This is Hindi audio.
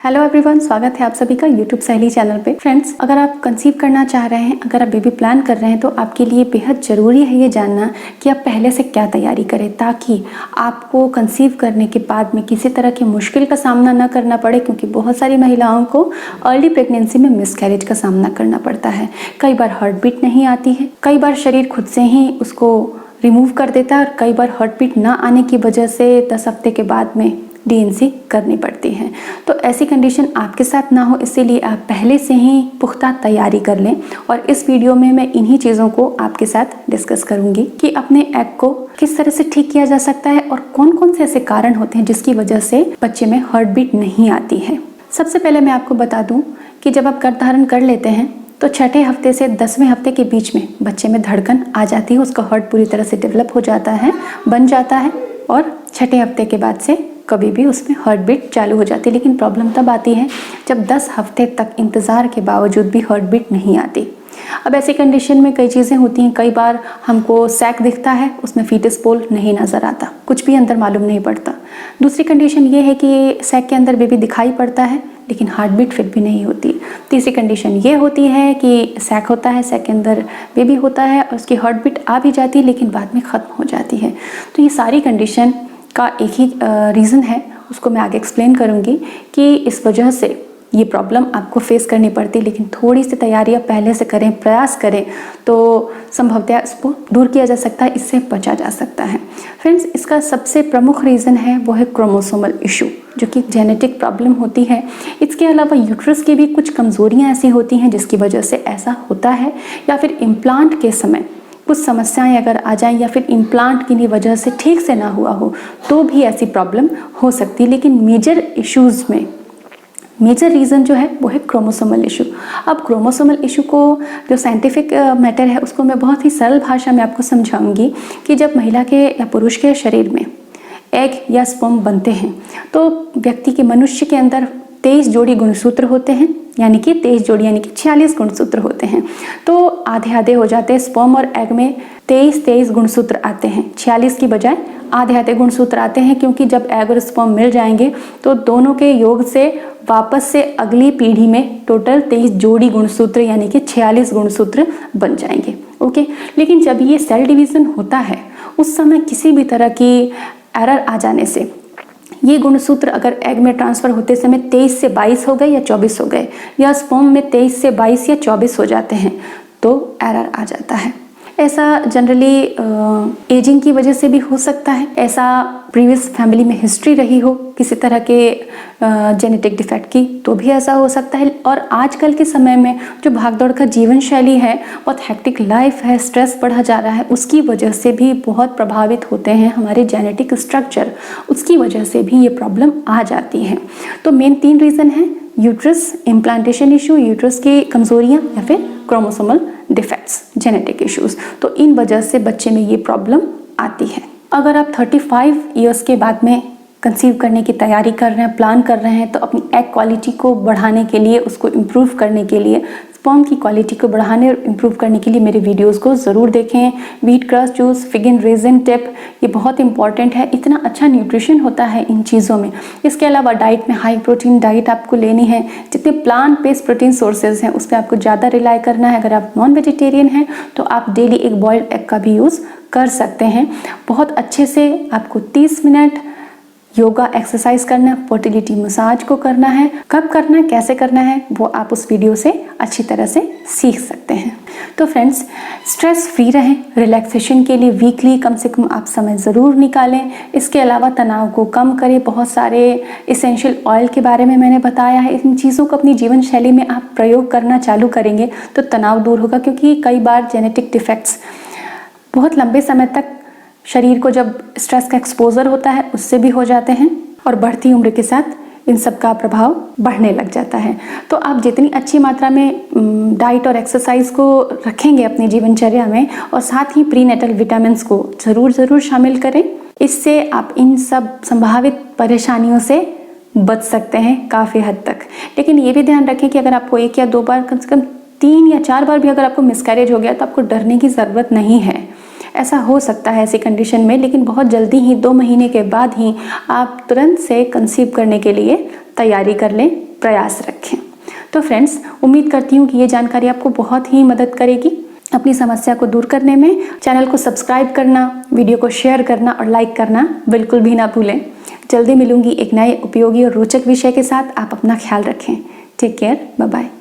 हेलो एवरीवन, स्वागत है आप सभी का यूट्यूब सहेली चैनल पे। फ्रेंड्स, अगर आप कंसीव करना चाह रहे हैं, अगर आप बेबी प्लान कर रहे हैं तो आपके लिए बेहद ज़रूरी है ये जानना कि आप पहले से क्या तैयारी करें, ताकि आपको कंसीव करने के बाद में किसी तरह की मुश्किल का सामना ना करना पड़े। क्योंकि बहुत सारी महिलाओं को अर्ली प्रेगनेंसी में मिसकैरेज का सामना करना पड़ता है। कई बार हार्ट बीट नहीं आती है, कई बार शरीर खुद से ही उसको रिमूव कर देता है और कई बार हार्ट बीट ना आने की वजह से 10 हफ्ते के बाद में डीएनसी करनी पड़ती है। तो ऐसी कंडीशन आपके साथ ना हो, इसीलिए आप पहले से ही पुख्ता तैयारी कर लें। और इस वीडियो में मैं इन्हीं चीज़ों को आपके साथ डिस्कस करूंगी कि अपने एग को किस तरह से ठीक किया जा सकता है और कौन कौन से ऐसे कारण होते हैं जिसकी वजह से बच्चे में हार्ट बीट नहीं आती है। सबसे पहले मैं आपको बता दूं कि जब आप गर्भधारण कर लेते हैं तो 6ठे हफ्ते से 10वें हफ्ते के बीच में बच्चे में धड़कन आ जाती है, उसका हार्ट पूरी तरह से डेवलप हो जाता है, बन जाता है। और 6ठे हफ्ते के बाद से कभी भी उसमें हार्ट बीट चालू हो जाती है। लेकिन प्रॉब्लम तब आती है जब 10 हफ्ते तक इंतज़ार के बावजूद भी हार्ट बीट नहीं आती। अब ऐसी कंडीशन में कई चीज़ें होती हैं। कई बार हमको सैक दिखता है, उसमें फीटस पोल नहीं नज़र आता, कुछ भी अंदर मालूम नहीं पड़ता। दूसरी कंडीशन ये है कि सैक के अंदर बेबी दिखाई पड़ता है लेकिन हार्ट बीट फिर भी नहीं होती। तीसरी कंडीशन ये होती है कि सैक होता है, सैक के अंदर बेबी होता है और उसकी हार्ट बीट आ भी जाती है लेकिन बाद में ख़त्म हो जाती है। तो ये सारी कंडीशन का एक ही रीज़न है, उसको मैं आगे एक्सप्लेन करूँगी कि इस वजह से ये प्रॉब्लम आपको फेस करनी पड़ती है। लेकिन थोड़ी सी तैयारी आप पहले से करें, प्रयास करें तो संभवतः इसको दूर किया जा सकता है, इससे बचा जा सकता है। फ्रेंड्स, इसका सबसे प्रमुख रीज़न है वो है क्रोमोसोमल इशू, जो कि जेनेटिक प्रॉब्लम होती है। इसके अलावा यूट्रस की भी कुछ कमज़ोरियाँ ऐसी होती हैं जिसकी वजह से ऐसा होता है, या फिर इम्प्लांट के समय कुछ समस्याएं अगर आ जाएं या फिर इम्प्लांट की वजह से ठीक से ना हुआ हो तो भी ऐसी प्रॉब्लम हो सकती है। लेकिन मेजर इश्यूज़ में मेजर रीज़न जो है वो है क्रोमोसोमल इशू। अब क्रोमोसोमल इशू को जो साइंटिफिक मैटर है उसको मैं बहुत ही सरल भाषा में आपको समझाऊंगी कि जब महिला के या पुरुष के शरीर में एग या स्पर्म बनते हैं तो व्यक्ति के मनुष्य के अंदर 23 जोड़ी गुणसूत्र होते हैं, यानी कि 23 जोड़ी यानी कि 46 गुणसूत्र होते हैं। तो आधे आधे हो जाते हैं, स्पर्म और एग में 23 गुणसूत्र आते हैं, 46 की बजाय आधे आधे गुणसूत्र आते हैं। क्योंकि जब एग और स्पर्म मिल जाएंगे तो दोनों के योग से वापस से अगली पीढ़ी में टोटल 23 जोड़ी गुणसूत्र यानी कि 46 गुणसूत्र बन जाएंगे। ओके, लेकिन जब ये सेल डिवीज़न होता है उस समय किसी भी तरह की एरर आ जाने से ये गुणसूत्र अगर एग में ट्रांसफ़र होते समय 23 से 22 हो गए या 24 हो गए, या स्पर्म में 23 से 22 या 24 हो जाते हैं तो एरर आ जाता है। ऐसा जनरली एजिंग की वजह से भी हो सकता है, ऐसा प्रीवियस फैमिली में हिस्ट्री रही हो किसी तरह के जेनेटिक डिफेक्ट की तो भी ऐसा हो सकता है। और आजकल के समय में जो भागदौड़ का जीवन शैली है, बहुत हेक्टिक लाइफ है, स्ट्रेस बढ़ा जा रहा है, उसकी वजह से भी बहुत प्रभावित होते हैं हमारे जेनेटिक स्ट्रक्चर, उसकी वजह से भी ये प्रॉब्लम आ जाती है। तो मेन 3 रीज़न हैं: यूट्रस, इम्प्लांटेशन इशू, यूट्रस की कमज़ोरियाँ, या फिर क्रोमोसोमल डिफेक्ट्स, जेनेटिक इश्यूज़। तो इन वजह से बच्चे में ये प्रॉब्लम आती है। अगर आप 35 ईयर्स के बाद में कंसीव करने की तैयारी कर रहे हैं, प्लान कर रहे हैं, तो अपनी एग क्वालिटी को बढ़ाने के लिए, उसको इम्प्रूव करने के लिए, स्पर्म की क्वालिटी को बढ़ाने और इम्प्रूव करने के लिए मेरे वीडियोस को ज़रूर देखें। Wheat grass juice, fig and resin tip, ये बहुत इंपॉर्टेंट है। इतना अच्छा न्यूट्रिशन होता है इन चीज़ों में। इसके अलावा डाइट में हाई प्रोटीन डाइट आपको लेनी है। जितने प्लांट बेस्ड प्रोटीन सोर्सेज हैं उस पर आपको ज़्यादा रिलाई करना है। अगर आप नॉन वेजिटेरियन हैं तो आप डेली एक बॉइल्ड एग का भी यूज़ कर सकते हैं। बहुत अच्छे से आपको 30 मिनट योगा एक्सरसाइज करना है, फर्टिलिटी मसाज को करना है। कब करना है, कैसे करना है, वो आप उस वीडियो से अच्छी तरह से सीख सकते हैं। तो फ्रेंड्स, स्ट्रेस फ्री रहें, रिलैक्सेशन के लिए वीकली कम से कम आप समय ज़रूर निकालें। इसके अलावा तनाव को कम करें। बहुत सारे इसेंशियल ऑयल के बारे में मैंने बताया है, इन चीज़ों को अपनी जीवन शैली में आप प्रयोग करना चालू करेंगे तो तनाव दूर होगा। क्योंकि कई बार जेनेटिक डिफेक्ट्स बहुत लंबे समय तक शरीर को जब स्ट्रेस का एक्सपोजर होता है उससे भी हो जाते हैं, और बढ़ती उम्र के साथ इन सब का प्रभाव बढ़ने लग जाता है। तो आप जितनी अच्छी मात्रा में डाइट और एक्सरसाइज को रखेंगे अपनी जीवनचर्या में, और साथ ही प्रीनेटल विटामिन्स को ज़रूर शामिल करें, इससे आप इन सब संभावित परेशानियों से बच सकते हैं काफ़ी हद तक। लेकिन ये भी ध्यान रखें कि अगर आपको 1 या 2 बार, कम से कम 3 या 4 बार भी अगर आपको मिसकैरेज हो गया तो आपको डरने की ज़रूरत नहीं है। ऐसा हो सकता है ऐसी कंडीशन में, लेकिन बहुत जल्दी ही 2 महीने के बाद ही आप तुरंत से कंसीव करने के लिए तैयारी कर लें। प्रयास रखें। तो फ्रेंड्स, उम्मीद करती हूँ कि ये जानकारी आपको बहुत ही मदद करेगी अपनी समस्या को दूर करने में। चैनल को सब्सक्राइब करना, वीडियो को शेयर करना और लाइक करना बिल्कुल भी ना भूलें। जल्दी मिलूंगी एक नए उपयोगी और रोचक विषय के साथ। आप अपना ख्याल रखें। Take care, bye bye.